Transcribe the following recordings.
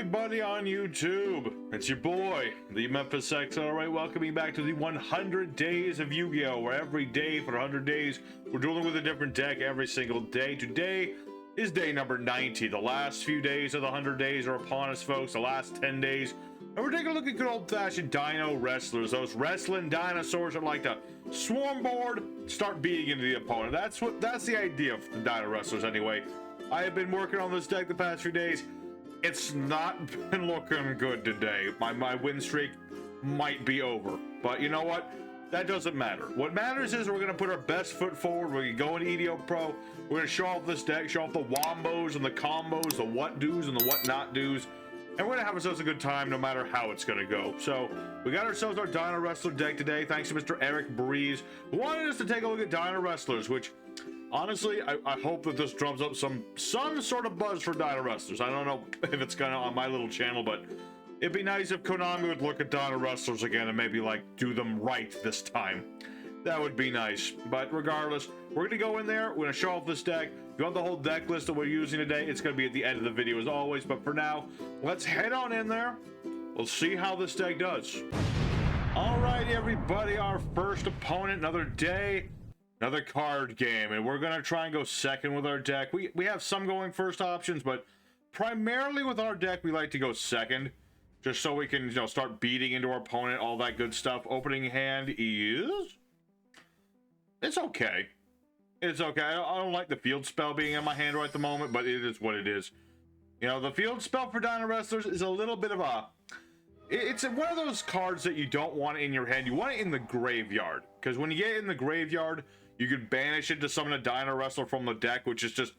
everybody on YouTube. It's your boy, the Memphis X. Alright, welcoming back to the 100 Days of Yu-Gi-Oh! Where every day for 100 days, we're dueling with a different deck every single day. Today is day number 90. The last few days of the 100 days are upon us, folks. The last 10 days. And we're taking a look at good old-fashioned Dino Wrestlers. Those wrestling dinosaurs that like to swarm board, start beating into the opponent. That's the idea for the Dino Wrestlers anyway. I have been working on this deck the past few days. It's not been looking good today. My win streak might be over. But you know what? That doesn't matter. What matters is we're going to put our best foot forward. We're going to go into EDO Pro. We're going to show off this deck, show off the wombos and the combos, the what do's and the what not do's. And we're going to have ourselves a good time no matter how it's going to go. So we got ourselves our Dino Wrestler deck today, thanks to Mr. Eric Breeze, who wanted us to take a look at Dino Wrestlers, which honestly, I hope that this drums up some sort of buzz for Dino Wrestlers. I don't know if it's gonna on my little channel, but it'd be nice if Konami would look at Dino Wrestlers again and maybe like do them right this time. That would be nice. But regardless, we're gonna go in there, we're gonna show off this deck. If you want the whole deck list that we're using today, it's gonna be at the end of the video as always. But for now, let's head on in there. We'll see how this deck does. Alright everybody, our first opponent, another day. Another card game, and we're gonna try and go second with our deck. We have some going first options, but primarily with our deck we like to go second, just so we can, you know, start beating into our opponent, all that good stuff. Opening hand is, it's okay. It's okay. I don't like the field spell being in my hand right at the moment, but it is what it is. You know, the field spell for Dino Wrestlers is a little bit of a, it's one of those cards that you don't want in your hand. You want it in the graveyard, because when you get it in the graveyard, you can banish it to summon a Dino Wrestler from the deck, which is just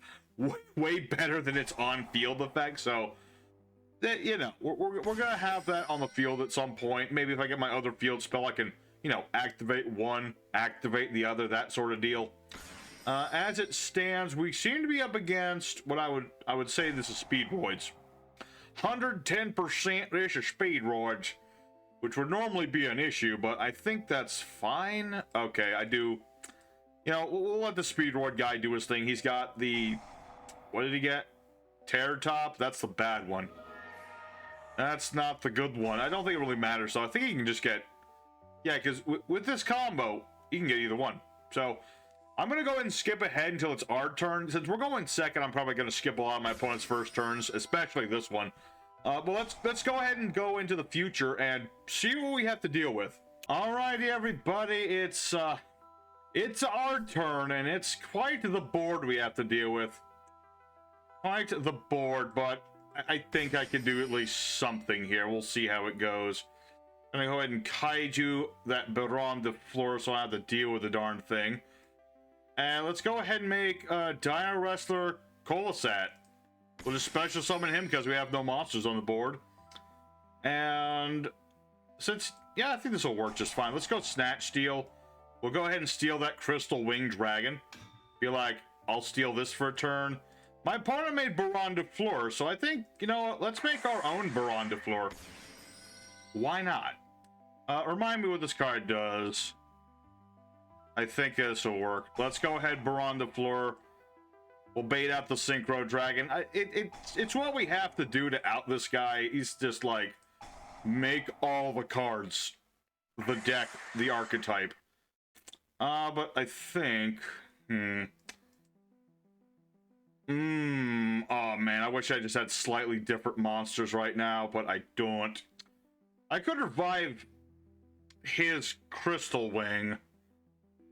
way better than its on-field effect. So, that, you know, we're going to have that on the field at some point. Maybe if I get my other field spell, I can, you know, activate one, activate the other, that sort of deal. As it stands, we seem to be up against what I would say this is Speedroids. 110% this is Speedroids, which would normally be an issue, but I think that's fine. Okay, I do. You know, we'll let the Speedroid guy do his thing. He's got the, what did he get? Tear Top? That's the bad one. That's not the good one. I don't think it really matters, so I think he can just get, yeah, because with this combo, he can get either one. So, I'm going to go ahead and skip ahead until it's our turn. Since we're going second, I'm probably going to skip a lot of my opponent's first turns, especially this one. But let's go ahead and go into the future and see what we have to deal with. Alrighty, everybody, it's our turn, and it's quite the board we have to deal with. Quite the board, but I think I can do at least something here. We'll see how it goes. I'm gonna go ahead and kaiju that Baron de Fleur, so I have to deal with the darn thing. And let's go ahead and make Dino Wrestler Colasat. We'll just special summon him because we have no monsters on the board. And since, yeah, I think this will work just fine. Let's go Snatch Steal. We'll go ahead and steal that Crystal Wing Dragon. Be like, I'll steal this for a turn. My opponent made Baron de Fleur, so I think, you know what, let's make our own Baron de Fleur. Why not? Remind me what this card does. I think this will work. Let's go ahead, Baron de Fleur. We'll bait out the Synchro Dragon. It's what we have to do to out this guy. He's just like, make all the cards, the deck, the archetype. But I think, oh man, I wish I just had slightly different monsters right now, but I don't. I could revive his Crystal Wing.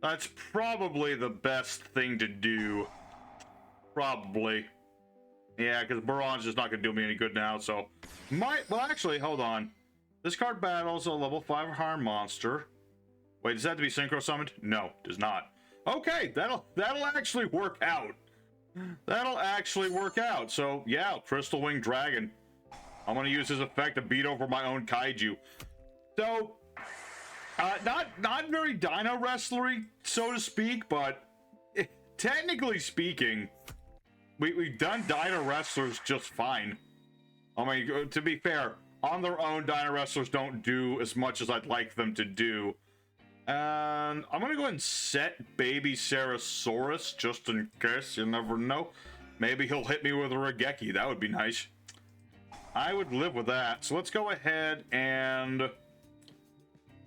That's probably the best thing to do. Probably. Yeah, because Baron's just not going to do me any good now, so. Well, actually, hold on. This card battles a level 5 or higher monster. Wait, does that have to be synchro summoned? No, it does not. Okay, that'll actually work out. That'll actually work out. So, yeah, Crystal Wing Dragon. I'm going to use his effect to beat over my own kaiju. So, not very Dino Wrestlery, so to speak, but technically speaking, we've done Dino Wrestlers just fine. I mean, to be fair, on their own, Dino Wrestlers don't do as much as I'd like them to do. And I'm gonna go ahead and set Baby Sarasaurus just in case. You never know. Maybe he'll hit me with a Regeki. That would be nice. I would live with that. So let's go ahead and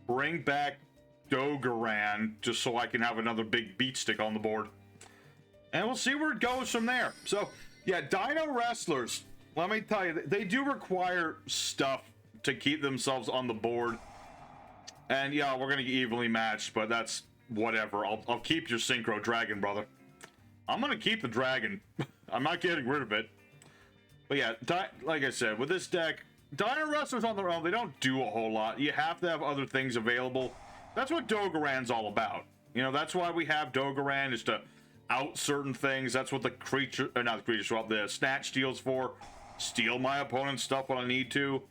bring back Dogoran just so I can have another big beat stick on the board. And we'll see where it goes from there. So, yeah, Dinowrestlers, let me tell you, they do require stuff to keep themselves on the board. And yeah, we're going to get evenly matched, but that's whatever. I'll keep your Synchro Dragon, brother. I'm going to keep the Dragon. I'm not getting rid of it. But yeah, like I said, with this deck, Dinowrestlers on their own, they don't do a whole lot. You have to have other things available. That's what Dogoran's all about. You know, that's why we have Dogoran, is to out certain things. That's what the creature, or not the creature swap, the snatch steals for. Steal my opponent's stuff when I need to.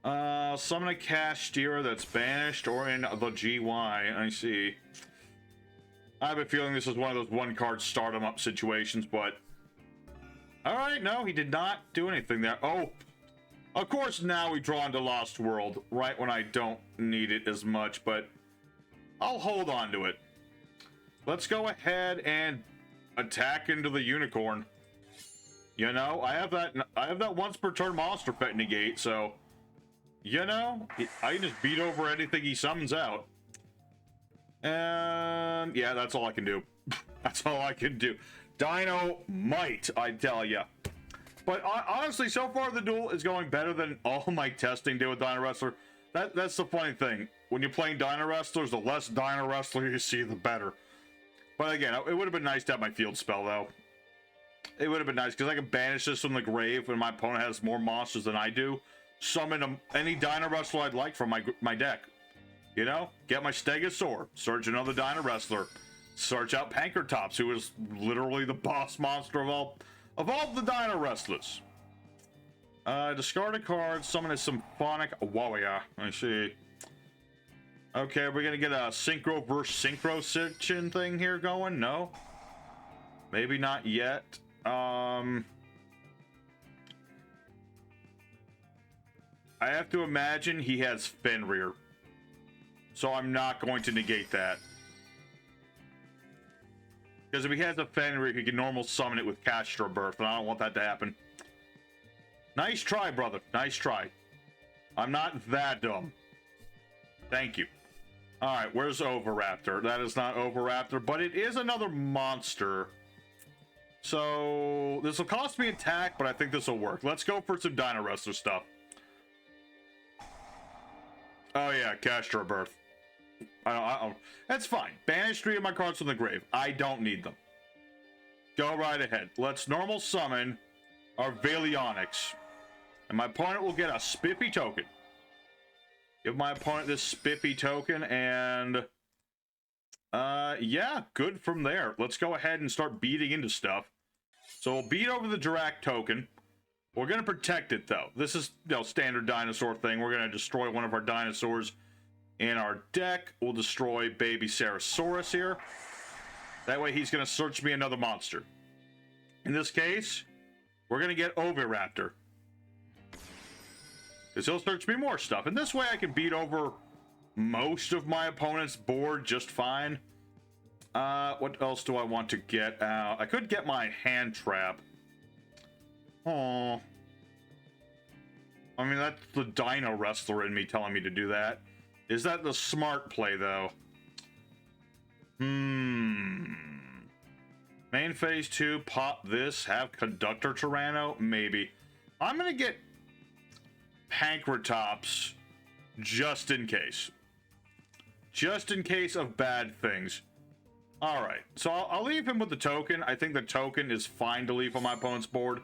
Summon a Cashier that's banished or in the GY. I see. I have a feeling this is one of those one-card start 'em up situations, but... Alright, no, he did not do anything there. Oh, of course now we draw into Lost World, right when I don't need it as much, but I'll hold on to it. Let's go ahead and attack into the Unicorn. You know, I have that once per turn monster pet negate, so... You know, I can just beat over anything he summons out. And yeah, that's all I can do. That's all I can do. Dynamite, I tell ya. But honestly, so far the duel is going better than all my testing did with Dinowrestler. That's the funny thing. When you're playing Dinowrestlers, the less Dinowrestler you see, the better. But again, it would have been nice to have my field spell, though. It would have been nice, because I can banish this from the grave when my opponent has more monsters than I do. Summon any Dinowrestler I'd like from my deck. You know? Get my Stegosaur. Search another Dinowrestler. Search out Pankratops, who is literally the boss monster of all the Dinowrestlers. Discard a card. Summon a Symphonic Warrior. I see. Okay, we're gonna get a Synchro versus Synchro section thing here going? No? Maybe not yet. I have to imagine he has Fenrir. So I'm not going to negate that. Because if he has a Fenrir, he can normal summon it with Castor Birth, and I don't want that to happen. Nice try, brother. Nice try. I'm not that dumb. Thank you. Alright, where's Oviraptor? That is not Oviraptor, but it is another monster. So, this will cost me attack, but I think this will work. Let's go for some Dinowrestler stuff. Oh yeah, Castor Birth. That's fine. Banish 3 of my cards from the grave. I don't need them. Go right ahead. Let's normal summon our Volcanics. And my opponent will get a Spiffy token. Give my opponent this Spiffy token, and... yeah, good from there. Let's go ahead and start beating into stuff. So we'll beat over the Dirac token. We're going to protect it, though. This is, you know, standard dinosaur thing. We're going to destroy one of our dinosaurs in our deck. We'll destroy baby Sarasaurus here. That way he's going to search me another monster. In this case, we're going to get Oviraptor. Because he'll search me more stuff. And this way I can beat over most of my opponent's board just fine. What else do I want to get out? I could get my hand trap. Oh, I mean, that's the Dinowrestler in me telling me to do that. Is that the smart play, though? Main phase 2, pop this, have Conductor Tyranno? Maybe. I'm gonna get Pankratops just in case. Just in case of bad things. Alright, so I'll leave him with the token. I think the token is fine to leave on my opponent's board.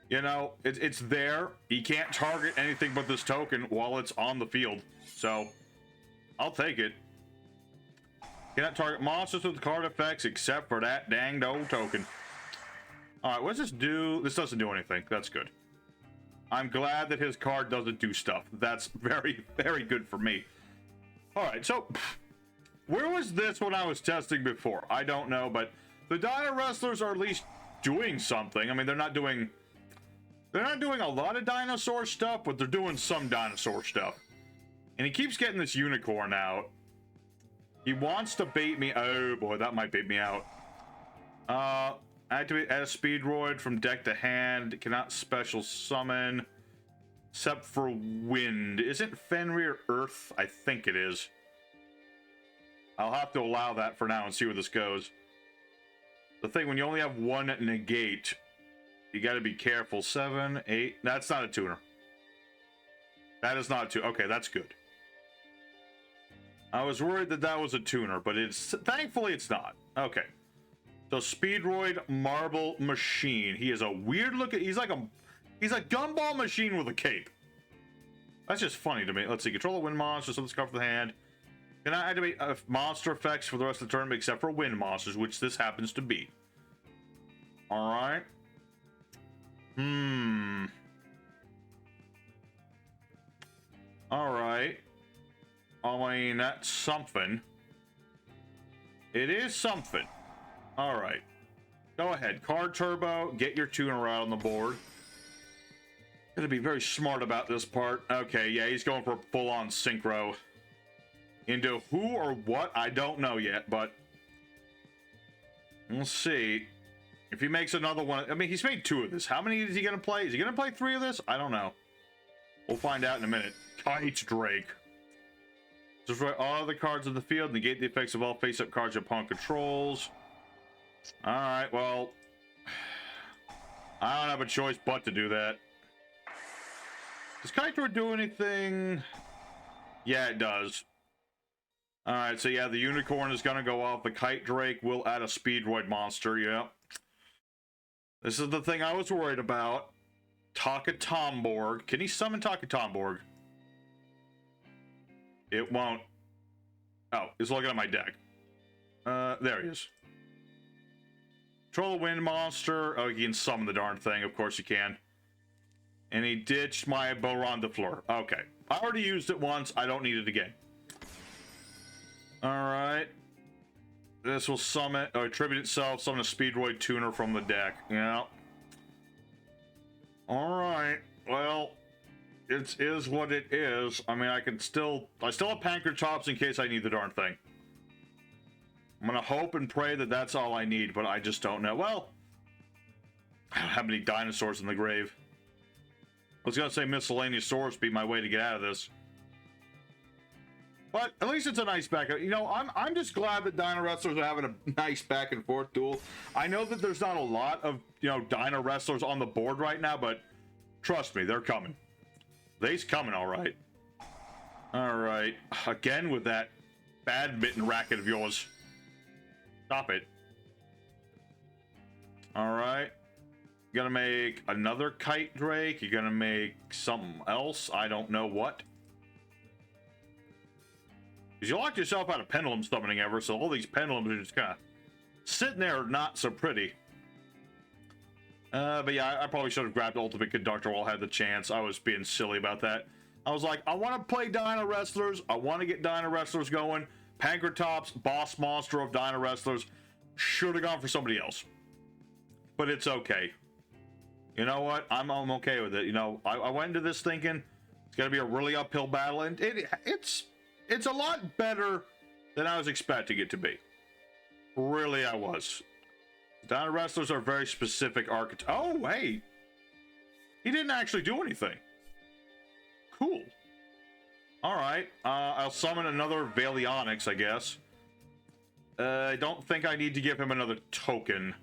You know, it's there. He can't target anything but this token while it's on the field. So, I'll take it. Cannot target monsters with card effects except for that danged old token. Alright, what does this do? This doesn't do anything. That's good. I'm glad that his card doesn't do stuff. That's very, very good for me. Alright, so... where was this when I was testing before? I don't know, but the Dinowrestlers are at least doing something. I mean, they're not doing a lot of dinosaur stuff, but they're doing some dinosaur stuff. And he keeps getting this unicorn out. He wants to bait me. Oh boy, that might bait me out. Activate, add a Speedroid from deck to hand. Cannot special summon. Except for wind. Isn't Fenrir Earth? I think it is. I'll have to allow that for now and see where this goes. The thing, when you only have one negate, you got to be careful. 7, 8. That's not a tuner. That is not a tuner. Okay, that's good. I was worried that that was a tuner, but it's thankfully it's not. Okay. So Speedroid Marble Machine. He is a weird looking. He's a gumball machine with a cape. That's just funny to me. Let's see. Control the wind monster. So let's cover the hand. Can I activate monster effects for the rest of the tournament except for wind monsters, which this happens to be. All right. All right. I mean, that's something. It is something. All right. Go ahead. Card Turbo. Get your tuner out on the board. Gonna be very smart about this part. Okay, yeah, he's going for full-on synchro. Into who or what, I don't know yet, but we'll see. If he makes another one, I mean, he's made 2 of this. How many is he gonna play? Is he gonna play 3 of this? I don't know. We'll find out in a minute. Kite Drake. Destroy all the cards in the field. Negate the effects of all face-up cards your opponent controls. Alright, well, I don't have a choice but to do that. Does Kite Drake do anything? Yeah, it does. Alright, so yeah, the unicorn is gonna go off. The Kite Drake will add a Speedroid monster, yeah. This is the thing I was worried about. Takatomborg. Can he summon Takatomborg? It won't. Oh, he's looking at my deck. There he is. Control the wind monster. Oh, you can summon the darn thing. Of course you can. And he ditched my Boron de Fleur. Okay. I already used it once. I don't need it again. Alright. This will summon, or attribute itself, summon a Speedroid tuner from the deck. Yeah. Alright. Well, it is what it is. I mean, I still have Pankratops in case I need the darn thing. I'm gonna hope and pray that that's all I need, but I just don't know. Well, I don't have any dinosaurs in the grave. I was gonna say miscellaneous source would be my way to get out of this. But at least it's a nice back. You know, I'm just glad that Dinowrestlers are having a nice back and forth duel. I know that there's not a lot of, you know, Dinowrestlers on the board right now, but trust me, they're coming. They's coming, all right. All right, again with that badminton racket of yours. Stop it. All right. You're gonna make another Kite Drake. You're gonna make something else. I don't know what. Because you locked yourself out of pendulum summoning ever, so all these pendulums are just kind of sitting there not so pretty. But yeah, I probably should have grabbed Ultimate Conductor while I had the chance. I was being silly about that. I was like, I want to play Dinowrestlers. I want to get Dinowrestlers going. Pankratops, boss monster of Dinowrestlers. Should have gone for somebody else. But it's okay. You know what? I'm okay with it. You know, I went into this thinking it's going to be a really uphill battle, and it's a lot better than I was expecting it to be. Really, I was. Dinowrestlers are very specific archetypes. Oh, hey! He didn't actually do anything. Cool. Alright, I'll summon another Volcanics, I guess. I don't think I need to give him another token.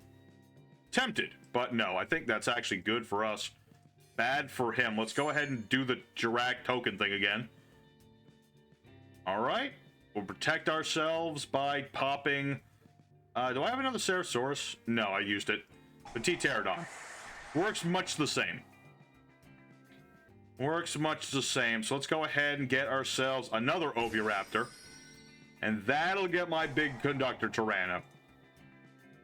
Tempted, but no, I think that's actually good for us. Bad for him. Let's go ahead and do the Jirac token thing again. Alright, we'll protect ourselves by popping... do I have another Ceratosaurus? No, I used it. The T-Pterodon. Works much the same. Works much the same. So let's go ahead and get ourselves another Oviraptor. And that'll get my big Conductor Tyranno.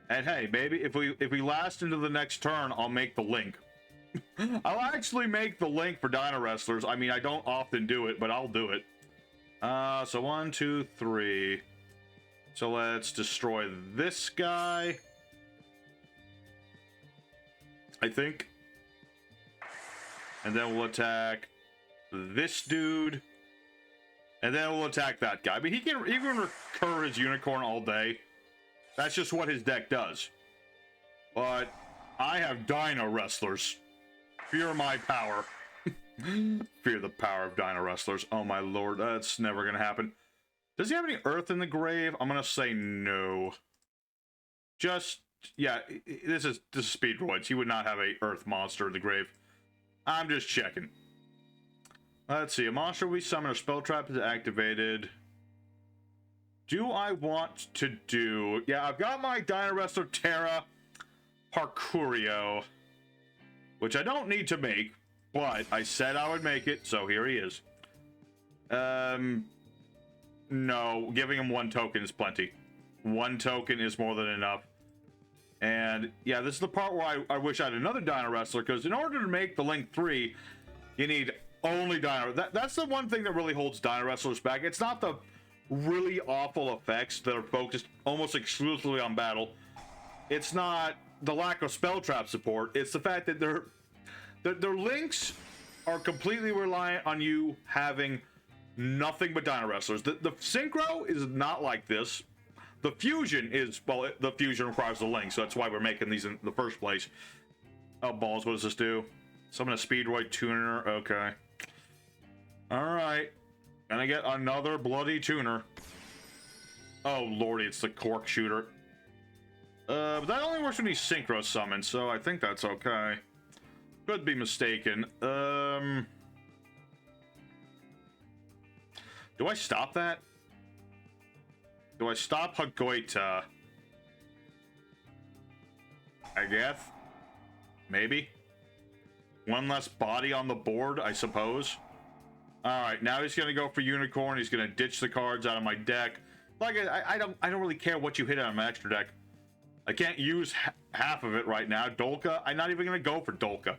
And hey, maybe if we last into the next turn, I'll make the link. I'll actually make the link for Dinowrestlers. I mean, I don't often do it, but I'll do it. So 1, 2, 3. So let's destroy this guy. I think. And then we'll attack this dude. And then we'll attack that guy. But he can recur his unicorn all day. That's just what his deck does. But I have Dinowrestlers. Fear my power. Fear the power of Dinowrestlers. Oh my lord, that's never gonna happen. Does he have any earth in the grave? I'm gonna say no. Just, yeah, this is Speedroids. He would not have a earth monster in the grave. I'm just checking. Let's see, a monster we summon, a spell trap is activated. Do I want to do... Yeah, I've got my Dinowrestler Terra Parkourio, which I don't need to make, but I said I would make it, so here he is. No, giving him 1 token is plenty. 1 token is more than enough. And yeah, this is the part where I wish I had another Dinowrestler, because in order to make the Link 3, you need only Dino. That's the one thing that really holds Dinowrestlers back. It's not the really awful effects that are focused almost exclusively on battle. It's not the lack of spell trap support. It's the fact that their links are completely reliant on you having nothing but Dinowrestlers. The synchro is not like this. The fusion is, well, the fusion requires the link, so that's why we're making these in the first place. Oh, balls, what does this do? Summon a Speedroid tuner, okay. Alright. And I get another bloody tuner. Oh, lordy, it's the cork shooter. But that only works when he's synchro summoned, so I think that's okay. Could be mistaken. Do I stop that? Do I stop Hagoita? I guess. Maybe. 1 less body on the board, I suppose. Alright, now he's gonna go for Unicorn. He's gonna ditch the cards out of my deck. Like, I don't really care what you hit out of my extra deck. I can't use half of it right now. Dolka, I'm not even gonna go for Dolka.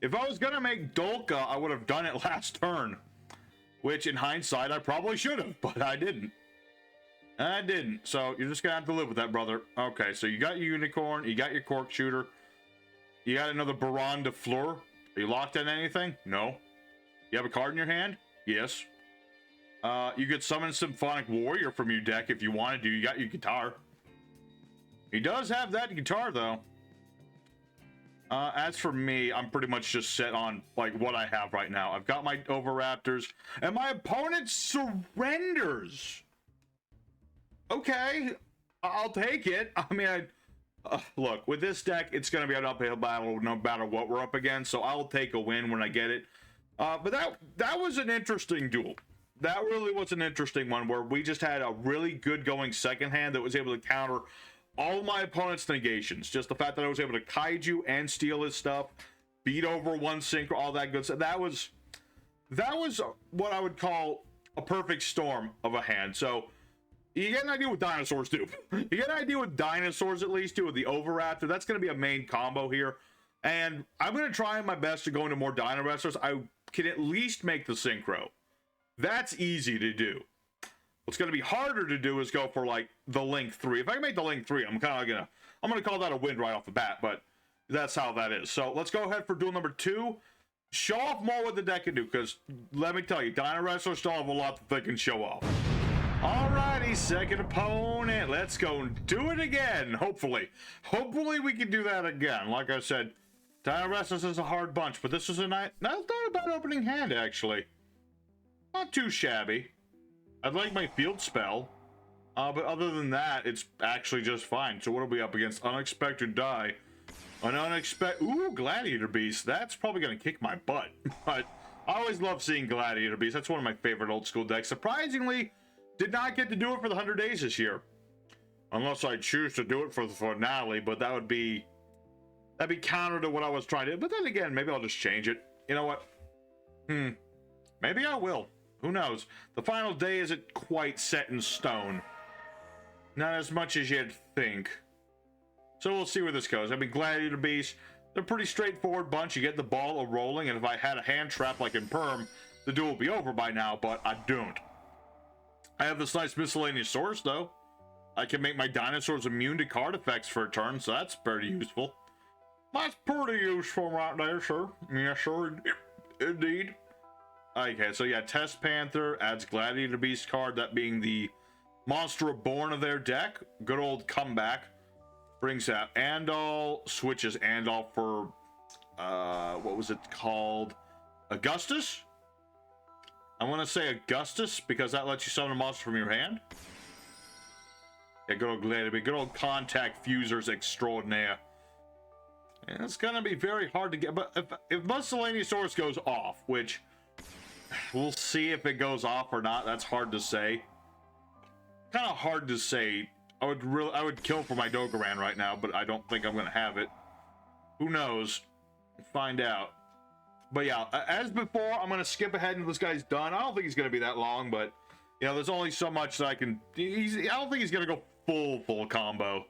If I was gonna make Dolka, I would have done it last turn. Which, in hindsight, I probably should have, but I didn't. I didn't. So, you're just gonna have to live with that, brother. Okay, so you got your Unicorn, you got your Cork Shooter. You got another Baron de Fleur. Are you locked in anything? No. You have a card in your hand? Yes. You could summon Symphonic Warrior from your deck if you wanted to. You got your guitar. He does have that guitar, though. As for me, I'm pretty much just set on, like, what I have right now. I've got my Oviraptors, and my opponent surrenders. Okay. I'll take it. I mean, look, with this deck, it's going to be an uphill battle no matter what we're up against, so I'll take a win when I get it. But that was an interesting duel. That really was an interesting one, where we just had a really good going second hand that was able to counter all my opponent's negations. Just the fact that I was able to kaiju and steal his stuff, beat over 1 synchro, all that good stuff. That was what I would call a perfect storm of a hand. So you get an idea what Dinosaurs do. You get an idea what Dinosaurs at least do with the Oviraptor. That's going to be a main combo here. And I'm going to try my best to go into more Dinowrestlers. I can at least make the synchro. That's easy to do. What's going to be harder to do is go for, like, the Link 3. If I can make the Link 3, I'm gonna call that a win right off the bat, but that's how that is. So let's go ahead for duel number 2. Show off more what the deck can do, because let me tell you, Dinowrestlers still have a lot that they can show off. Alrighty, second opponent. Let's go and do it again, hopefully. Hopefully we can do that again. Like I said, Dinowrestlers is a hard bunch, but this is not a bad opening hand, actually. Not too shabby. I'd like my field spell, but other than that, it's actually just fine. So what are we up against? Unexpected die. An ooh, Gladiator Beast. That's probably going to kick my butt. But I always love seeing Gladiator Beast. That's one of my favorite old school decks. Surprisingly, did not get to do it for the 100 days this year. Unless I choose to do it for the finale, but that'd be counter to what I was trying to do. But then again, maybe I'll just change it. You know what? Maybe I will. Who knows? The final day isn't quite set in stone. Not as much as you'd think. So we'll see where this goes. I mean, Gladiator Beast, they're a pretty straightforward bunch. You get the ball rolling, and if I had a hand trap like in Perm, the duel would be over by now, but I don't. I have this nice miscellaneous source, though. I can make my dinosaurs immune to card effects for a turn, so that's pretty useful. That's pretty useful right there, sir. Yes, sir. Indeed. Okay, so yeah, Test Panther adds Gladiator Beast card, that being the Monster Reborn of their deck. Good old comeback. Brings out Andal, switches Andal for, what was it called? Augustus? I want to say Augustus because that lets you summon a monster from your hand. Yeah, good old Gladiator, good old contact fusers extraordinaire. And it's gonna be very hard to get, but if Miscellaneousaurus goes off, which we'll see if it goes off or not, that's hard to say. Kind of hard to say. I would kill for my Dogoran right now, but I don't think I'm gonna have it. Who knows? We'll find out. But yeah, as before, I'm gonna skip ahead until this guy's done. I don't think he's gonna be that long, but you know, there's only so much that I can. I don't think he's gonna go full combo.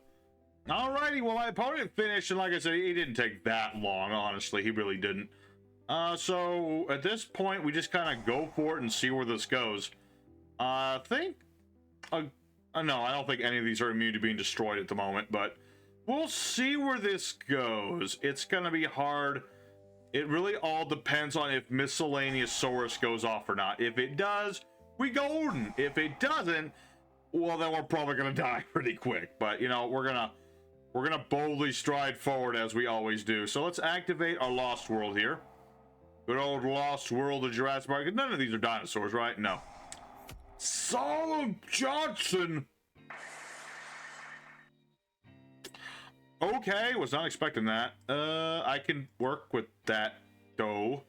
Alrighty, well, my opponent finished, and like I said, he didn't take that long, honestly. He really didn't. So, at this point, we just kind of go for it and see where this goes. I think... no, I don't think any of these are immune to being destroyed at the moment, but we'll see where this goes. It's going to be hard. It really all depends on if Miscellaneousaurus goes off or not. If it does, we golden. If it doesn't, well, then we're probably going to die pretty quick. But, you know, we're gonna boldly stride forward as we always do. So let's activate our Lost World here. Good old Lost World of Jurassic Park. None of these are dinosaurs, right? No. Solomon Johnson. Okay, was not expecting that. I can work with that, though.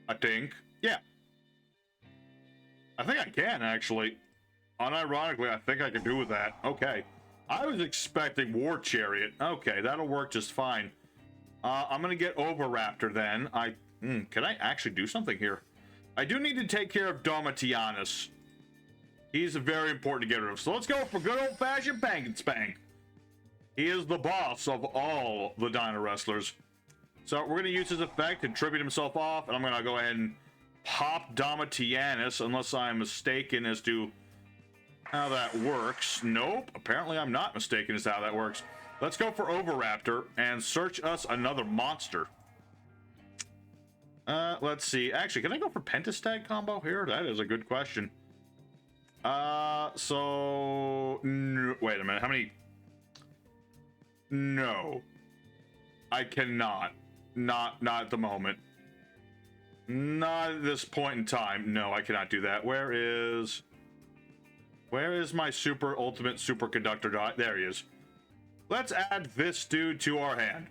I think. Yeah. I think I can, actually. Unironically, I think I can do with that. Okay. I was expecting War Chariot. Okay, that'll work just fine. I'm gonna get Oviraptor then. Can I actually do something here? I do need to take care of Domitianus. He's very important to get rid of. So let's go for good old-fashioned Pank and Spank. He is the boss of all the Dinowrestlers. So we're gonna use his effect and tribute himself off, and I'm gonna go ahead and pop Domitianus, unless I'm mistaken as to how that works. Nope, apparently I'm not mistaken as to how that works. Let's go for Oviraptor and search us another monster. Let's see. Actually, can I go for Pentastag combo here? That is a good question. So... wait a minute, how many... No. I cannot. Not at the moment. Not at this point in time. No, I cannot do that. Where is my super ultimate superconductor dot? There he is. Let's add this dude to our hand.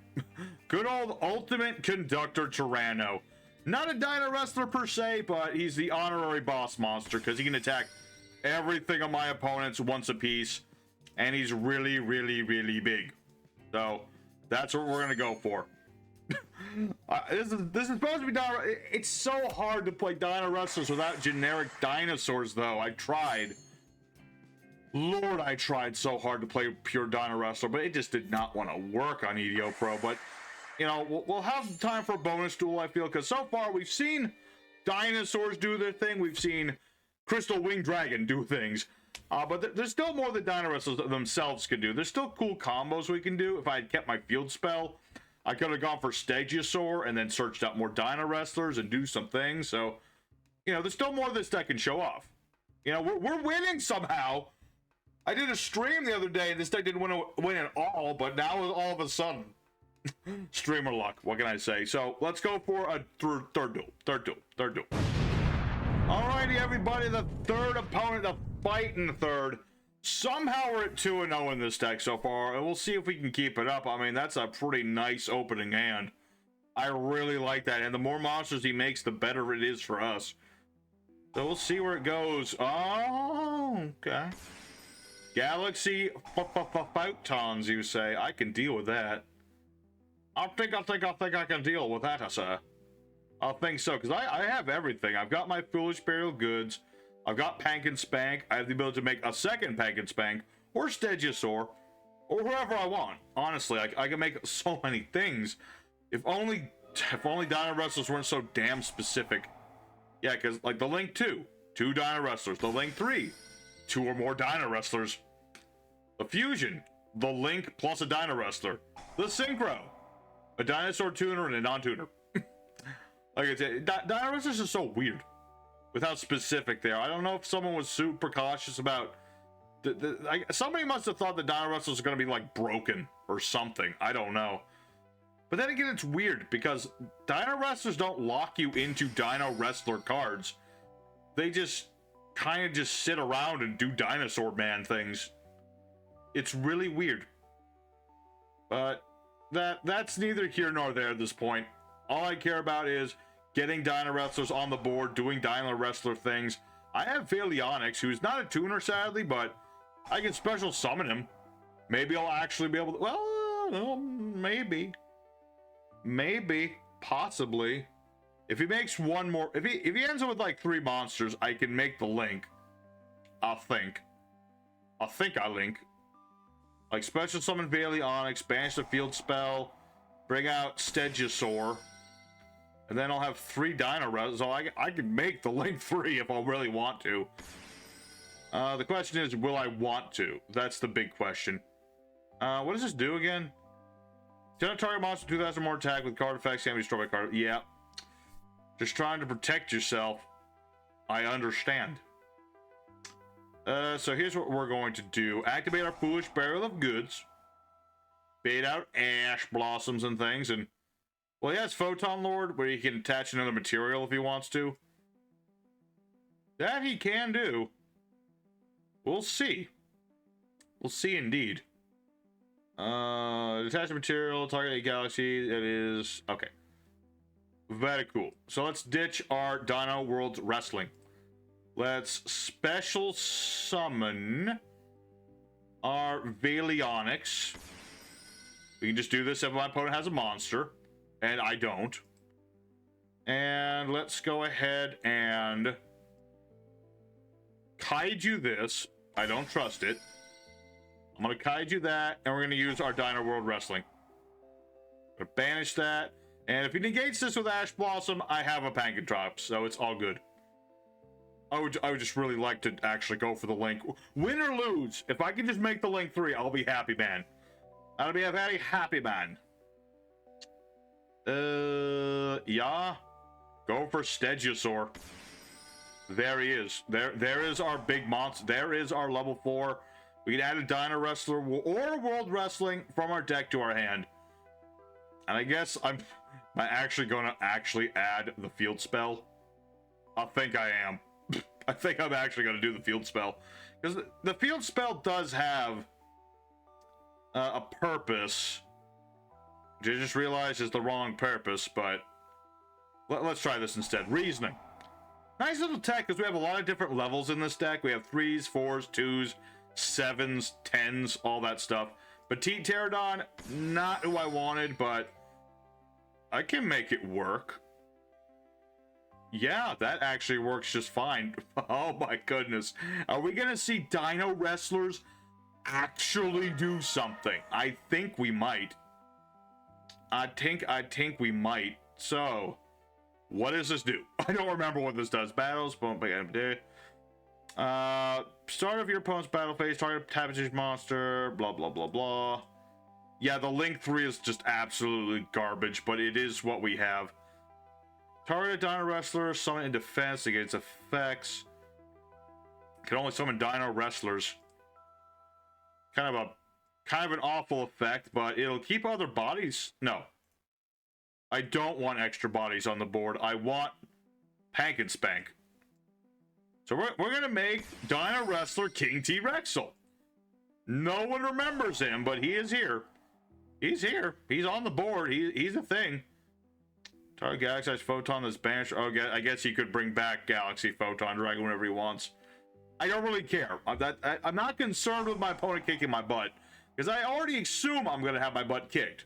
Good old ultimate conductor Tyranno. Not a Dinowrestler per se, but he's the honorary boss monster because he can attack everything on my opponents once a piece, and he's really big. So that's what we're gonna go for. This is supposed to be Dino. It's so hard to play Dinowrestlers without generic dinosaurs, though. I tried. Lord, I tried so hard to play pure Dinowrestler, but it just did not want to work on EDO Pro. But, you know, we'll have time for a bonus duel, I feel, because so far we've seen dinosaurs do their thing. We've seen Crystal Winged Dragon do things. But there's still more that Dinowrestlers themselves can do. There's still cool combos we can do. If I had kept my field spell, I could have gone for Stegosaur and then searched out more Dinowrestlers and do some things. So, you know, there's still more of this deck can show off. You know, we're winning somehow. I did a stream the other day, and this deck didn't win at all, but now all of a sudden, streamer luck. What can I say? So let's go for a third duel. Alrighty, everybody, the third opponent, the fighting third. Somehow we're at 2-0 in this deck so far, and we'll see if we can keep it up. I mean, that's a pretty nice opening hand. I really like that, and the more monsters he makes, the better it is for us. So we'll see where it goes. Oh, okay. Galaxy Photons, you say? I can deal with that. I think I can deal with that, sir. I think so, because I have everything. I've got my Foolish Burial Goods. I've got Pank and Spank. I have the ability to make a second Pank and Spank, or Stegosaur, or whoever I want. Honestly, I can make so many things. If only Dinowrestlers weren't so damn specific. Yeah, because like the Link 2, 2 Dinowrestlers. The Link 3, 2 or more Dinowrestlers. The Fusion, the Link plus a Dinowrestler. The Synchro, a dinosaur tuner and a non-tuner. Like I said, Dinowrestlers are so weird with how specific they are. I don't know if someone was super cautious about... somebody must have thought the Dinowrestlers are going to be like broken or something. I don't know. But then again, it's weird because Dino Wrestlers don't lock you into Dino Wrestler cards. They just kind of just sit around and do Dinosaur Man things. It's really weird. But that's neither here nor there at this point. All I care about is getting Dino Wrestlers on the board, doing Dino Wrestler things. I have Volcanics, who's not a tuner, sadly, but I can special summon him. Maybe I'll actually be able to... Well, maybe. Maybe. Possibly. If he makes one more... If he ends up with, like, 3 monsters, I can make the link. I think I link. Like, special summon Volcanics, banish the field spell, bring out Stegosaur, and then I'll have 3 Dino Wrestlers. So I can make the link 3 if I really want to. The question is, will I want to? That's the big question. What does this do again? Don't target monster 2,000 more attack with card effects, can't be destroyed by card. Yeah. Just trying to protect yourself. I understand. So here's what we're going to do. Activate our Foolish Barrel of Goods. Bait out Ash Blossoms and things. And, well, he has Photon Lord, where he can attach another material if he wants to. That he can do. We'll see. We'll see indeed. Attach material, target a galaxy. It is... Okay. Very cool. So let's ditch our Dino World Wrestling. Let's special summon our Volcanics. We can just do this if my opponent has a monster, and I don't. And let's go ahead and kaiju this. I don't trust it. I'm going to kaiju that, and we're going to use our Dino World Wrestling. I'm going to banish that, and if he negates this with Ash Blossom, I have a Pankin Drop, so it's all good. I would just really like to actually go for the link. Win or lose, if I can just make the link 3, I'll be happy, man. I'll be a very happy man. Yeah. Go for Stegosaur. There he is. There is our big monster. There is our level 4. We can add a Dino Wrestler or World Wrestling from our deck to our hand. And I guess I'm actually going to add the field spell. I think I am. I think I'm actually going to do the field spell. Because the field spell does have a purpose. I just realized it's the wrong purpose, but let's try this instead. Reasoning. Nice little tech, because we have a lot of different levels in this deck. We have 3s, 4s, 2s, 7s, 10s, all that stuff. Petite Pterodon, not who I wanted, but I can make it work. Yeah, that actually works just fine. Oh my goodness. Are we gonna see Dino Wrestlers actually do something? I think we might. I think we might. So, what does this do? I don't remember what this does. Battles, boom, start of your opponent's battle phase, target tapestry monster, blah blah blah blah. Yeah, the link 3 is just absolutely garbage, but it is what we have. Target a Dino Wrestler, summon in defense against effects. Can only summon Dino Wrestlers. Kind of an awful effect, but it'll keep other bodies. No. I don't want extra bodies on the board. I want Pank and Spank. So we're gonna make Dino Wrestler King T-Rexel. No one remembers him, but he is here. He's here. He's on the board. He's a thing. Target Galaxy Photon that's banished. Oh, I guess he could bring back Galaxy Photon Dragon whenever he wants. I don't really care. I'm not concerned with my opponent kicking my butt, because I already assume I'm going to have my butt kicked.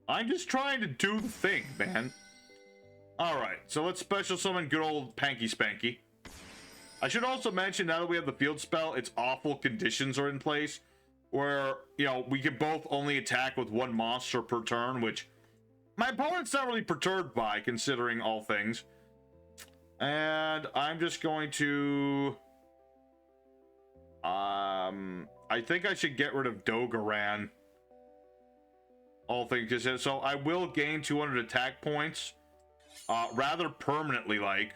I'm just trying to do the thing, man. Alright, so let's special summon good old Panky Spanky. I should also mention, now that we have the field spell, its awful conditions are in place, where, you know, we can both only attack with 1 monster per turn, which my opponent's not really perturbed by, considering all things. And I'm just going to... I think I should get rid of Dogaran. All things... So I will gain 200 attack points. Rather permanently, like.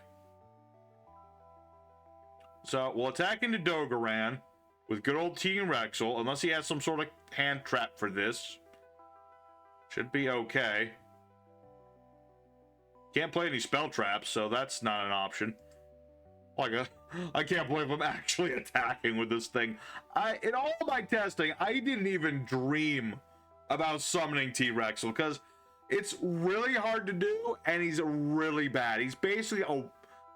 So we'll attack into Dogaran with good old T-Rexel, unless he has some sort of hand trap for this. Should be okay. Can't play any spell traps, so that's not an option. I can't believe I'm actually attacking with this thing. In all of my testing, I didn't even dream about summoning T-Rexel, because it's really hard to do, and he's really bad. He's basically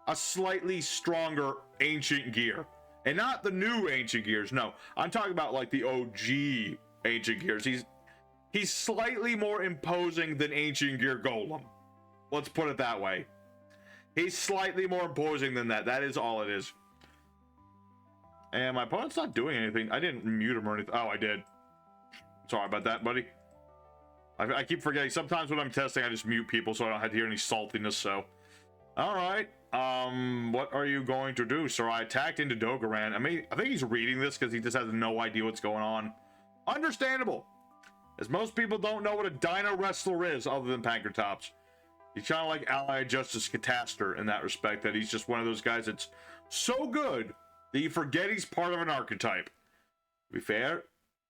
a slightly stronger Ancient Gear. And not the new Ancient Gears, no. I'm talking about like the OG Ancient Gears. He's slightly more imposing than Ancient Gear Golem. Let's put it that way. He's slightly more imposing than that. That is all it is. And my opponent's not doing anything. I didn't mute him or anything. Oh, I did. Sorry about that, buddy. I keep forgetting. Sometimes when I'm testing, I just mute people so I don't have to hear any saltiness, so. Alright. What are you going to do, sir? I attacked into Dogoran. I mean, I think he's reading this because he just has no idea what's going on. Understandable. As most people don't know what a Dinowrestler is other than Pankratops. He's kind of like Allied Justice Cataster in that respect, that he's just one of those guys that's so good that you forget he's part of an archetype. To be fair,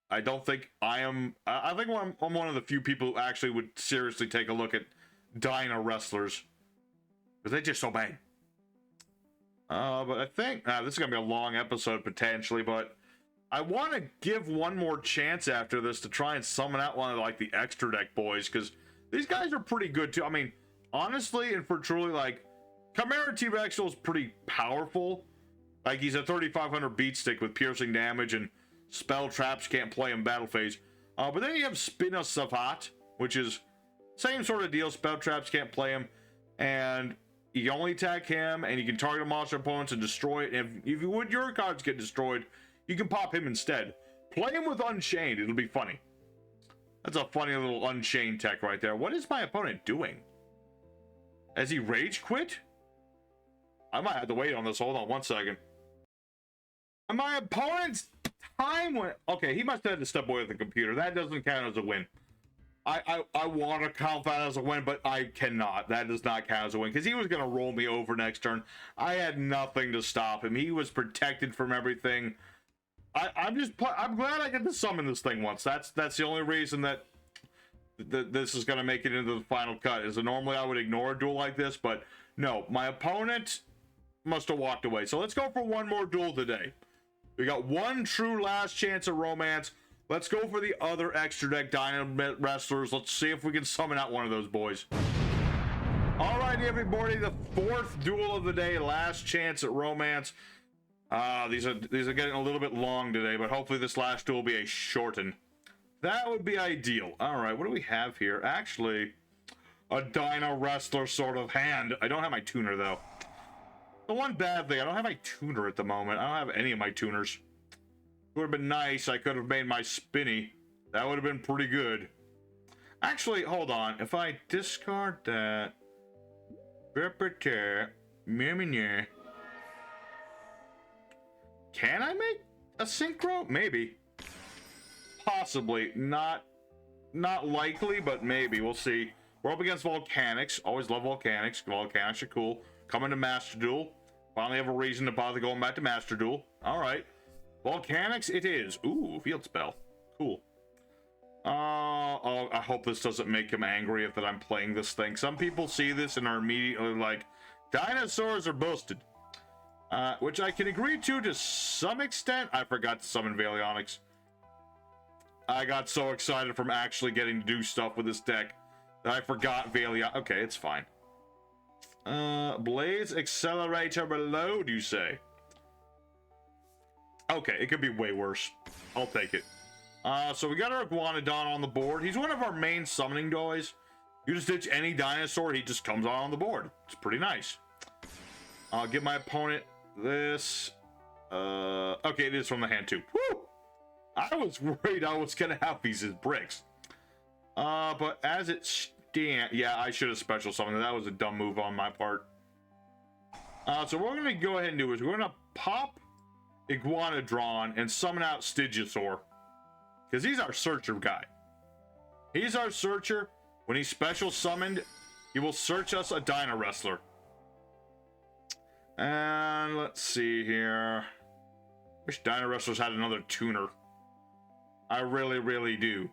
I don't think I am... I think I'm one of the few people who actually would seriously take a look at Dinowrestlers. Because they just so bang. But I think... this is going to be a long episode, potentially, but... I want to give one more chance after this to try and summon out one of, like, the extra deck boys, because these guys are pretty good, too. I mean, honestly, and for truly, like... Chimera T-Rexel is pretty powerful. Like, he's a 3,500 beat stick with piercing damage, and spell traps can't play in battle phase. But then you have Spinosafat, which is same sort of deal. Spell traps can't play him, and you only attack him, and you can target a monster opponents and destroy it. And if your cards get destroyed, you can pop him instead. Play him with Unchained. It'll be funny. That's a funny little Unchained tech right there. What is my opponent doing? Has he rage quit? I might have to wait on this. Hold on one second. And my opponent's time went... Okay, he must have had to step away with the computer. That doesn't count as a win. I want to count that as a win, but I cannot. That does not count as a win, because he was going to roll me over next turn. I had nothing to stop him. He was protected from everything. I'm glad I get to summon this thing once. That's the only reason that this is going to make it into the final cut. Is that normally I would ignore a duel like this, but no, my opponent must have walked away. So let's go for one more duel today. We got one true last chance at romance. Let's go for the other extra deck Dinowrestlers. Let's see if we can summon out one of those boys. Alrighty, everybody, the fourth duel of the day, last chance at romance. These are getting a little bit long today, but hopefully this last duel will be a shorten. That would be ideal. Alright, what do we have here? Actually, a Dinowrestler sort of hand. I don't have my tuner, though. The one bad thing, I don't have my tuner at the moment. I don't have any of my tuners. It would have been nice. I could have made my spinny. That would have been pretty good. Actually, hold on. If I discard that... Can I make a synchro? Maybe. Possibly. Not likely, but maybe. We'll see. We're up against Volcanics. Always love Volcanics. Volcanics are cool. Coming to Master Duel. Finally have a reason to bother going back to Master Duel. Alright. Volcanics it is. Ooh, field spell. Cool. I hope this doesn't make him angry that I'm playing this thing. Some people see this and are immediately like, dinosaurs are busted. Which I can agree to some extent. I forgot to summon Valionics. I got so excited from actually getting to do stuff with this deck that I forgot Valionics. Okay, it's fine. Blaze Accelerator Reload, you say? Okay, it could be way worse. I'll take it. So we got our Iguanodon on the board. He's one of our main summoning toys. You just ditch any dinosaur, he just comes on the board. It's pretty nice. I'll give my opponent this. Okay, it is from the hand too. Woo! I was worried I was gonna have these as bricks. But as it stands, yeah, I should have special summoned. That was a dumb move on my part. So what we're gonna go ahead and do is we're gonna pop Iguanodon and summon out Stygosaur, because he's our searcher guy. He's our searcher. When he's special summoned, he will search us a Dinowrestler. And let's see here. Wish Dinowrestlers had another tuner. I really, really do.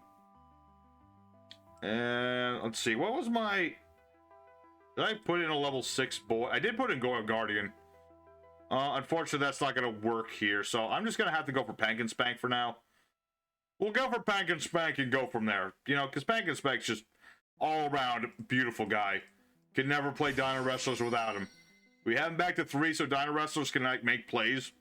And let's see, what was my... Did I put in a level 6 boy? I did put in Guardian. Unfortunately, that's not going to work here, so I'm just going to have to go for Pank and Spank for now. We'll go for Pank and Spank and go from there. You know, because Pank and Spank's just all-around beautiful guy. Can never play Dinowrestlers without him. We have him back to 3, so Dinowrestlers can, like, make plays.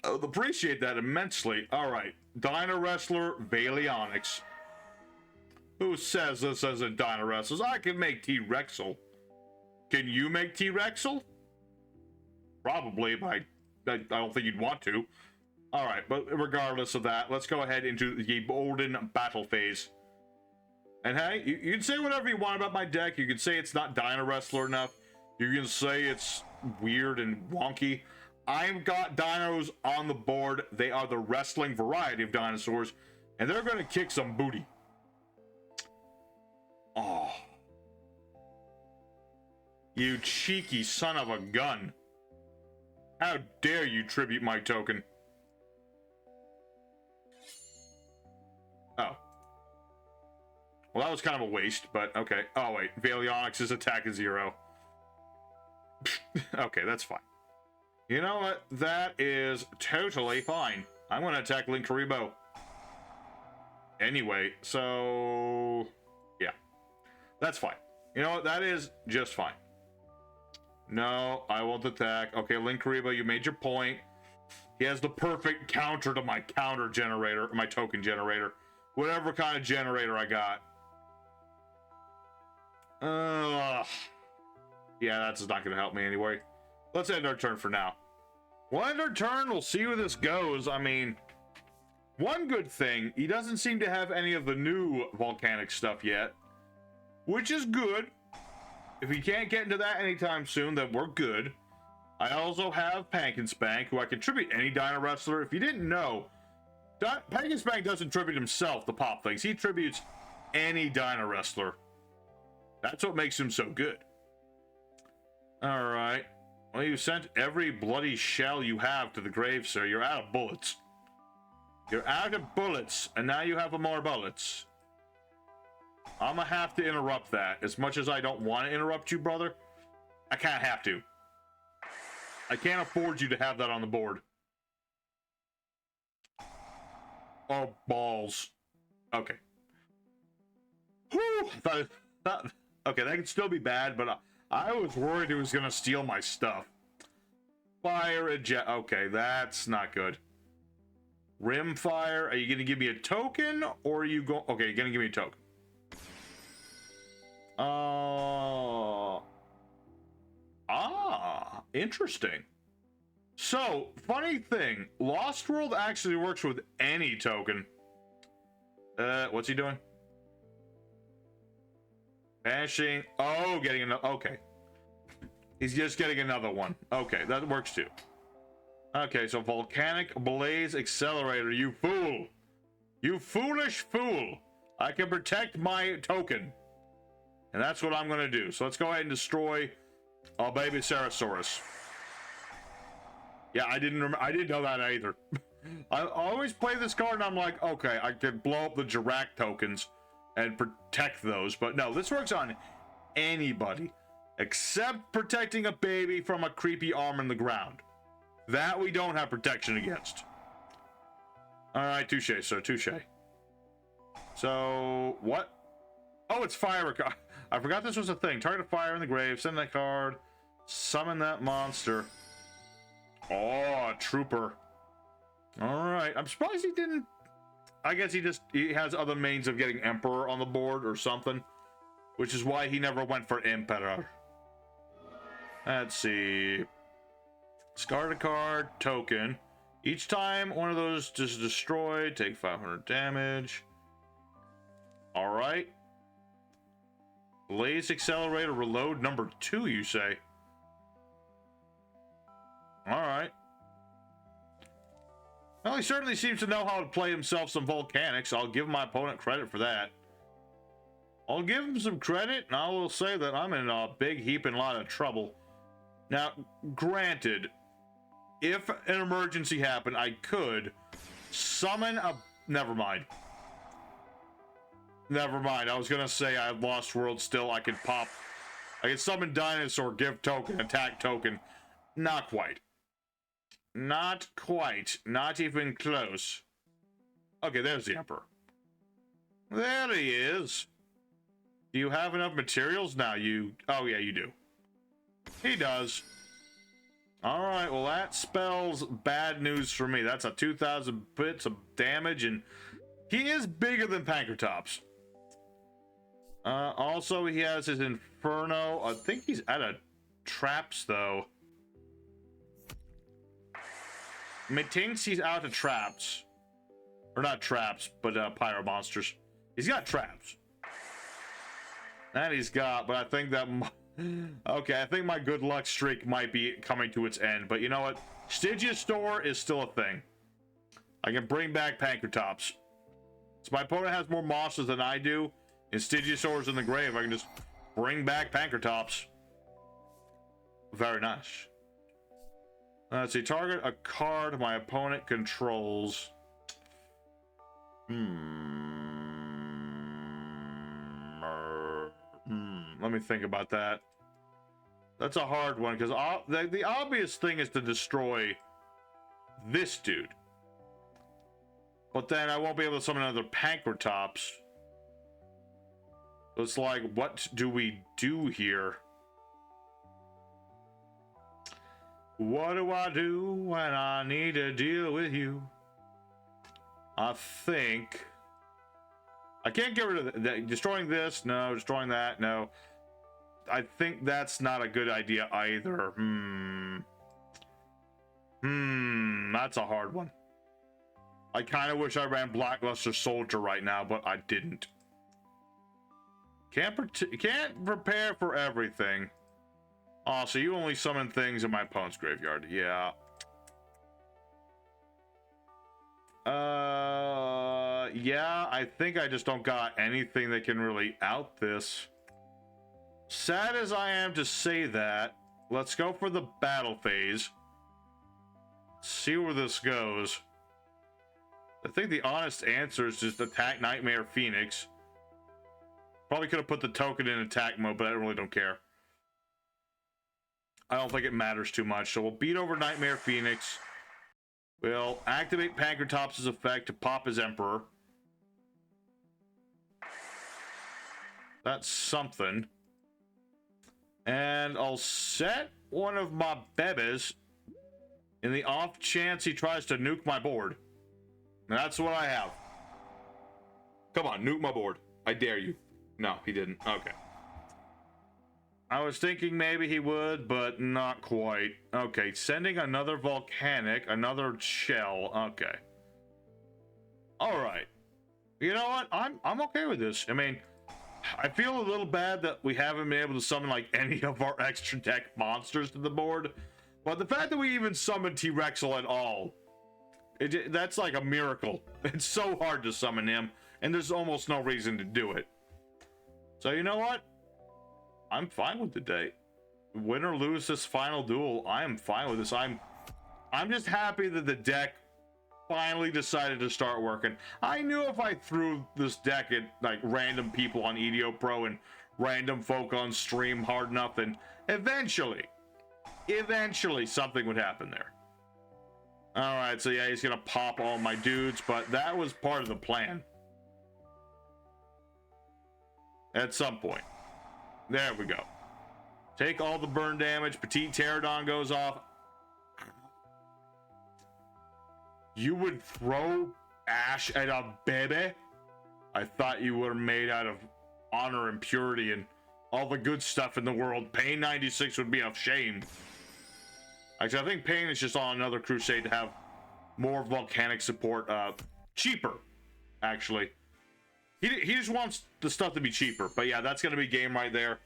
I would appreciate that immensely. Alright, Dinowrestler Volcanics. Who says this as a Dinowrestlers? I can make T-Rexel. Can you make T-Rexel? Probably, but I don't think you'd want to. Alright, but regardless of that, let's go ahead into the Golden Battle Phase. And hey, you can say whatever you want about my deck. You can say it's not Dinowrestler enough. You can say it's weird and wonky. I've got dinos on the board. They are the wrestling variety of dinosaurs, and they're going to kick some booty. Oh. You cheeky son of a gun. How dare you tribute my token? Oh. Well, that was kind of a waste, but okay. Oh, wait. Volcanics' attack is 0. Okay, that's fine. You know what? That is totally fine. I'm going to attack Linkuriboh. Anyway, so... yeah. That's fine. You know what? That is just fine. No, I won't attack. Okay, Linkuriboh, you made your point. He has the perfect counter to my counter generator, my token generator. Whatever kind of generator I got. Yeah, that's not going to help me anyway. Let's end our turn for now. We'll end our turn. We'll see where this goes. I mean, one good thing, he doesn't seem to have any of the new volcanic stuff yet, which is good. If he can't get into that anytime soon, then we're good. I also have Pank and Spank, who I can tribute any Dinowrestler. If you didn't know, Pank and Spank doesn't tribute himself to pop things. He tributes any Dinowrestler. That's what makes him so good. Alright. Well, you sent every bloody shell you have to the grave, sir. You're out of bullets. You're out of bullets, and now you have more bullets. I'm gonna have to interrupt that. As much as I don't want to interrupt you, brother, I kind of have to. I can't afford you to have that on the board. Oh, balls. Okay. Whew! Okay, that could still be bad, but I was worried it was gonna steal my stuff. Fire a jet. Okay, that's not good. Rimfire. Are you gonna give me a token, or are you going? Okay, you're gonna give me a token. Interesting. So, funny thing, Lost World actually works with any token. What's he doing? Bashing. Oh, getting another. Okay. He's just getting another one. Okay, that works too. Okay, so Volcanic Blaze Accelerator, you fool. You foolish fool. I can protect my token. And that's what I'm going to do. So let's go ahead and destroy a baby Cerosaurus. Yeah, I didn't know that either. I always play this card and I'm like, okay, I can blow up the Jirac tokens and protect those. But no, this works on anybody except protecting a baby from a creepy arm in the ground. That we don't have protection against. All right, touche, sir, touche. So, what? Oh, it's fire. I forgot this was a thing. Target fire in the grave. Send that card. Summon that monster. Oh, a trooper. All right. I'm surprised he didn't. I guess he has other means of getting Emperor on the board or something, which is why he never went for Emperor. Let's see. Discard a card, token. Each time one of those is destroyed, take 500 damage. All right. Blaze Accelerator Reload number 2, you say? All right. Well, he certainly seems to know how to play himself some Volcanics. I'll give my opponent credit for that. I'll give him some credit, and I will say that I'm in a big heap and a lot of trouble. Now, granted, if an emergency happened, I could summon a... Never mind. Never mind. I was gonna say I have Lost World still. I could summon Dinosaur, give token, attack token. Not quite. Not quite. Not even close. Okay, there's the Emperor. There he is. Do you have enough materials? Now oh yeah, you do. He does. Alright, well that spells bad news for me. That's a 2,000 bits of damage, and he is bigger than Pankratops. Also, he has his Inferno. I think he's out of traps, though. Methinks he's out of traps. Or not traps, but pyro monsters. He's got traps. That he's got, but I think that... Okay, I think my good luck streak might be coming to its end. But you know what? Stygiasaur is still a thing. I can bring back Pankratops. So my opponent has more monsters than I do. And Stygiasaur's in the grave. I can just bring back Pankratops. Very nice. Let's see. Target a card my opponent controls. Let me think about that. That's a hard one, because the obvious thing is to destroy this dude. But then I won't be able to summon another Pankratops. It's like, what do we do here? What do I do when I need to deal with you? I think... I can't get rid of that. Destroying this? No. Destroying that? No. I think that's not a good idea either. That's a hard one. I kind of wish I ran Blackluster Soldier right now, but I didn't. Can't prepare for everything. Oh, so you only summon things in my opponent's graveyard. Yeah. Yeah, I think I just don't got anything that can really out this. Sad as I am to say that, let's go for the battle phase. See where this goes. I think the honest answer is just attack Nightmare Phoenix. Probably could have put the token in attack mode, but I really don't care. I don't think it matters too much. So we'll beat over Nightmare Phoenix. We'll activate Pankratops' effect to pop his Emperor. That's something. And I'll set one of my bebes in the off chance he tries to nuke my board. And that's what I have. Come on, nuke my board. I dare you. No, he didn't. Okay. I was thinking maybe he would, but not quite. Okay, sending another volcanic, another shell. Okay. All right. You know what? I'm okay with this. I mean, I feel a little bad that we haven't been able to summon like any of our extra deck monsters to the board, but the fact that we even summoned T-Rexel at all, that's like a miracle. It's so hard to summon him, and there's almost no reason to do it. So you know what? I'm fine with the day. Win or lose this final duel, I am fine with this. I'm just happy that the deck finally decided to start working. I knew if I threw this deck at like random people on EDO Pro and random folk on stream hard enough, then eventually something would happen there. All right, so yeah, he's gonna pop all my dudes, but that was part of the plan. At some point. There we go. Take all the burn damage. Petite Pterodon goes off. You would throw Ash at a baby? I thought you were made out of honor and purity and all the good stuff in the world. Pain 96 would be a shame. Actually, I think Pain is just on another crusade to have more volcanic support. Cheaper, actually. He just wants the stuff to be cheaper. But yeah, that's going to be game right there.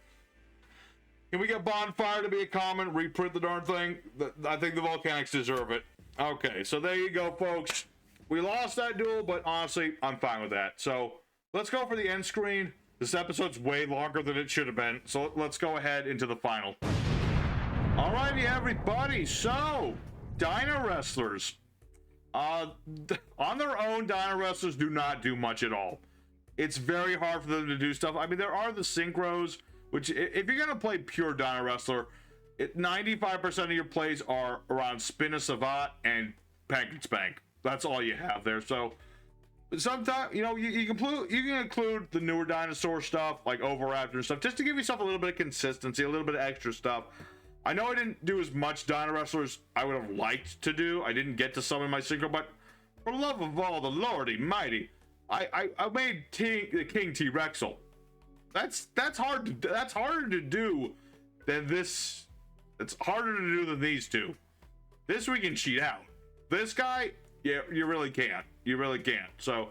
Can we get Bonfire to be a common? Reprint the darn thing? I think the Volcanics deserve it. Okay, so there you go, folks. We lost that duel, but honestly, I'm fine with that. So let's go for the end screen. This episode's way longer than it should have been. So let's go ahead into the final. Alrighty, everybody. So, Dinowrestlers. On their own, Dinowrestlers do not do much at all. it's very hard for them to do stuff. I mean, there are the synchros, which if you're gonna play pure Dino Wrestler, 95% of your plays are around Spin a Savant and Pank and Spank. That's all you have there. So sometimes, you know, you can include the newer dinosaur stuff like Overraptor and stuff, just to give yourself a little bit of consistency, a little bit of extra stuff. I know I didn't do as much Dino Wrestlers I would have liked to do. I didn't get to summon my synchro, but for love of all the Lordy Mighty, I made King T-Rexel. That's hard. That's harder to do than this. It's harder to do than these two. This we can cheat out. This guy, yeah, you really can't. You really can't. So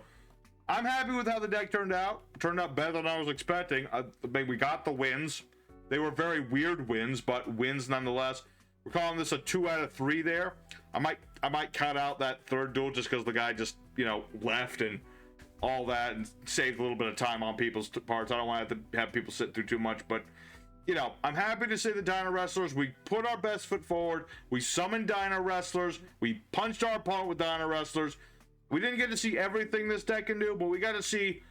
I'm happy with how the deck turned out. Turned out better than I was expecting. We got the wins. They were very weird wins, but wins nonetheless. We're calling this a 2 out of 3 there. I might cut out that third duel just because the guy just, you know, left and all that and saved a little bit of time on people's parts. I don't want to have people sit through too much, but you know, I'm happy to say the Dino Wrestlers, we put our best foot forward. We summoned Dino Wrestlers. We punched our opponent with Dino Wrestlers. We didn't get to see everything this deck can do, but we got to see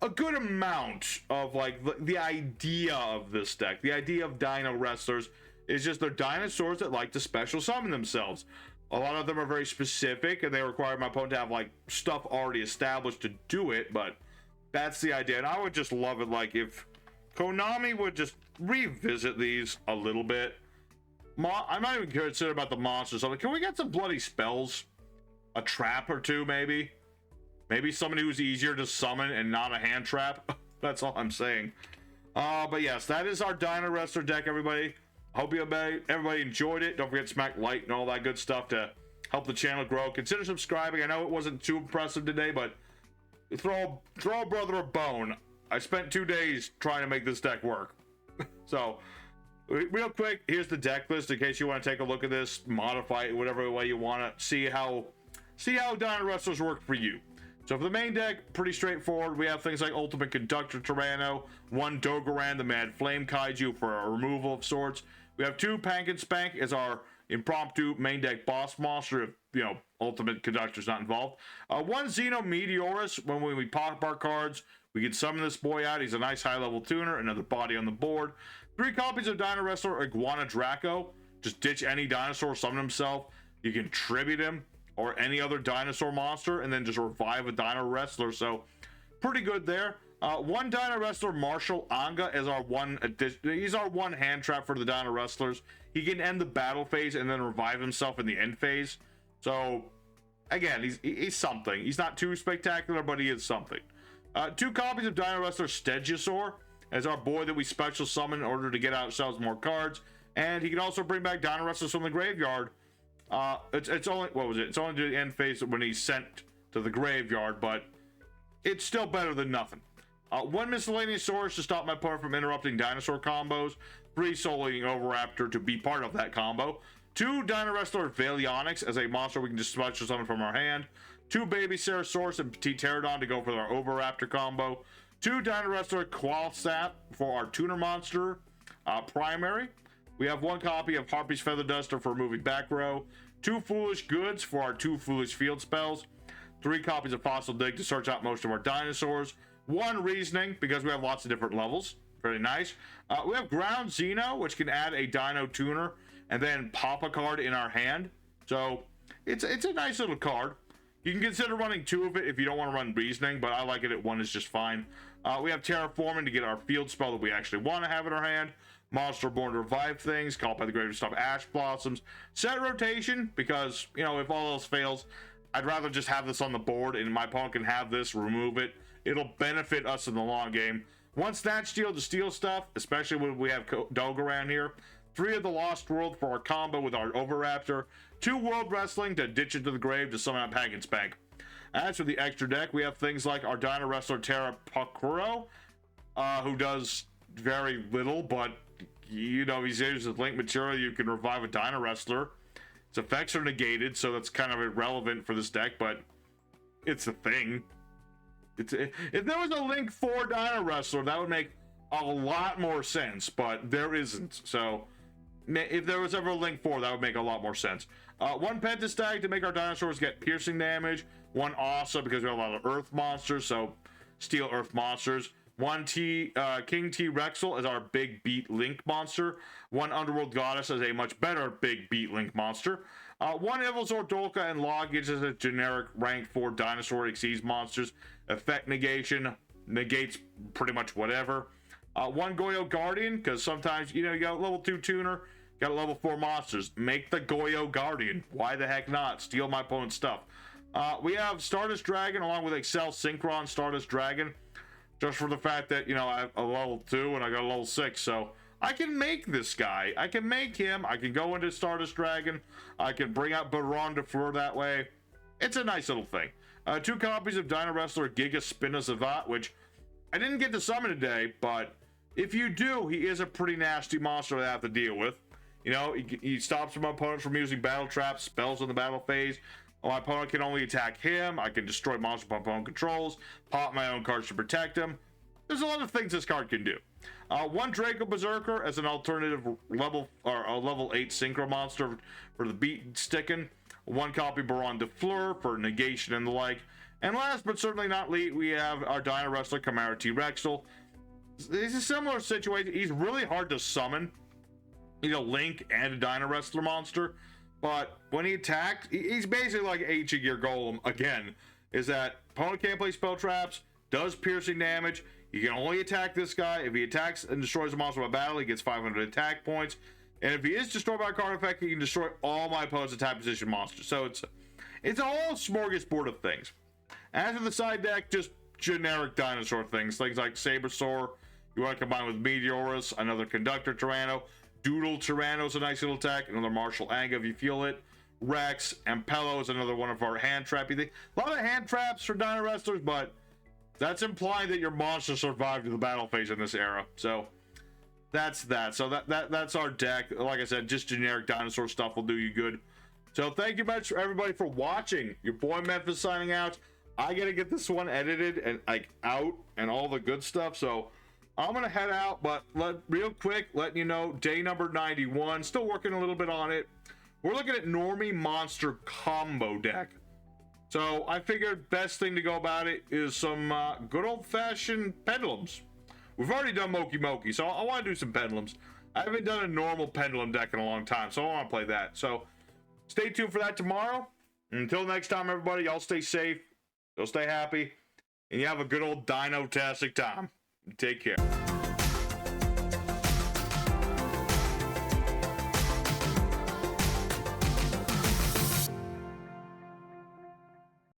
a good amount of like the idea of this deck. The idea of Dino Wrestlers is just they're dinosaurs that like to special summon themselves. A lot of them are very specific and they require my opponent to have like stuff already established to do it, but that's the idea. And I would just love it like if Konami would just revisit these a little bit. I'm not even concerned about the monsters. I'm like, can we get some bloody spells? A trap or two, maybe? Maybe somebody who's easier to summon and not a hand trap. That's all I'm saying. But yes, that is our Dino Wrestler deck, everybody. Hope everybody enjoyed it. Don't forget to smack like and all that good stuff to help the channel grow. Consider subscribing. I know it wasn't too impressive today, but throw a brother a bone. I spent 2 days trying to make this deck work. So, real quick, here's the deck list in case you want to take a look at this, modify it whatever way you want to, see how Dino Wrestlers work for you. So for the main deck, pretty straightforward. We have things like Ultimate Conductor Tyranno, 1 Dogoran, the Mad Flame Kaiju for a removal of sorts. We have 2 Pank and Spank as our impromptu main deck boss monster if, you know, Ultimate Conductor's not involved. 1 Xeno Meteorus, when we pop our cards, we can summon this boy out. He's a nice high-level tuner, another body on the board. 3 copies of Dino Wrestler Iguana Draco. Just ditch any dinosaur, summon himself. You can tribute him or any other dinosaur monster, and then just revive a Dino Wrestler. So, pretty good there. 1 Dino Wrestler Marshall Anga as our he's our 1 hand trap for the Dino Wrestlers. He can end the battle phase and then revive himself in the end phase. So, again, he's something. He's not too spectacular, but he is something. 2 copies of Dino Wrestler Stegosaur as our boy that we special summon in order to get ourselves more cards, and he can also bring back Dino Wrestlers from the graveyard. It's only, what was it? It's only to the end phase when he's sent to the graveyard, but it's still better than nothing. 1 Miscellaneous Source to stop my opponent from interrupting dinosaur combos. 3 Soling Overraptor to be part of that combo. 2 Dino Wrestler Volcanics as a monster we can just special summon from our hand. 2 Baby Ceratosaurus and Petite Pterodon to go for our Overraptor combo. 2 Dino Wrestler Qualsap for our tuner monster primary. We have 1 copy of Harpy's Feather Duster for removing back row. 2 Foolish Goods for our 2 Foolish Field spells. 3 copies of Fossil Dig to search out most of our dinosaurs. 1 Reasoning because we have lots of different levels. Very nice. We have Ground Xeno, which can add a Dino Tuner and then pop a card in our hand. So it's a nice little card. You can consider running 2 of it if you don't want to run Reasoning, but I like it at 1 is just fine. We have Terraforming to get our field spell that we actually want to have in our hand. Monster Born to revive things, Called by the Grave to stop Ash Blossoms. Set Rotation, because, you know, if all else fails, I'd rather just have this on the board and my opponent can have this, remove it. It'll benefit us in the long game. 1 Snatch Steal to steal stuff, especially when we have Dogoran here. 3 of the Lost World for our combo with our Overraptor. 2 World Wrestling to ditch it to the grave to summon out Pank and Spank. As for the extra deck, we have things like our Dino Wrestler Terra Pakuro, who does very little, but you know, he's used as link material. You can revive a Dino Wrestler. Its effects are negated, so that's kind of irrelevant for this deck, but it's a thing. If there was a Link 4 Dino Wrestler, that would make a lot more sense, but there isn't. So if there was ever a Link 4, that would make a lot more sense. 1 Pentastag to make our dinosaurs get piercing damage. 1 Asa because we have a lot of Earth monsters, so Steel Earth monsters. One King T-Rexel as our big beat Link monster. One Underworld Goddess as a much better big beat Link monster. One Evilzord Dolka and Loggage as a generic rank 4 dinosaur exceeds monsters. Effect negation, negates pretty much whatever. One Goyo Guardian, because sometimes, you know, you got a level 2 tuner, got a level 4 monsters. Make the Goyo Guardian. Why the heck not? Steal my opponent's stuff. We have Stardust Dragon along with Excel Synchron Stardust Dragon. Just for the fact that, you know, I have a level 2 and I got a level 6, so I can make this guy. I can make him. I can go into Stardust Dragon. I can bring out Baron de Fleur that way. It's a nice little thing. 2 copies of Dinowrestler Giga Spinosavat, which I didn't get to summon today, but if you do, he is a pretty nasty monster to have to deal with. You know, he stops my opponent from using battle traps, spells in the battle phase. My opponent can only attack him. I can destroy monsters my opponent controls, pop my own cards to protect him. There's a lot of things this card can do. One Draco Berserker as an alternative level or a level 8 synchro monster for the beat sticking. One copy Baron de Fleur for negation and the like. And last but certainly not least, we have our Dinowrestler Chimera T-Rexel. It's a similar situation. He's really hard to summon. You know, Link and a Dinowrestler monster. But when he attacks, he's basically like Ancient Gear Golem again. Is that opponent can't play spell traps, does piercing damage. You can only attack this guy. If he attacks and destroys a monster by battle, he gets 500 attack points. And if he is destroyed by a card effect, he can destroy all my opponent's attack position monsters. So it's a whole smorgasbord of things. As for the side deck, just generic dinosaur things. Things like Sabersaur. You want to combine with Meteorus, another Conductor Tyranno. Doodle Tyranno is a nice little attack. Another Martial Anga if you feel it. Rex and Pello is another one of our hand trappy things. A lot of hand traps for Dinowrestlers, but that's implying that your monster survived the battle phase in this era. So that's that. So that's our deck. Like I said, just generic dinosaur stuff will do you good. So thank you much everybody for watching. Your boy Memphis signing out. I gotta get this one edited and like out and all the good stuff. So I'm gonna head out, but real quick, letting you know, day number 91. Still working a little bit on it. We're looking at Normie Monster combo deck. So I figured best thing to go about it is some good old-fashioned pendulums. We've already done Moki Moki, so I want to do some pendulums. I haven't done a normal pendulum deck in a long time, so I want to play that. So stay tuned for that tomorrow. Until next time, everybody, y'all stay safe, y'all stay happy, and you have a good old dino-tastic time. Take care.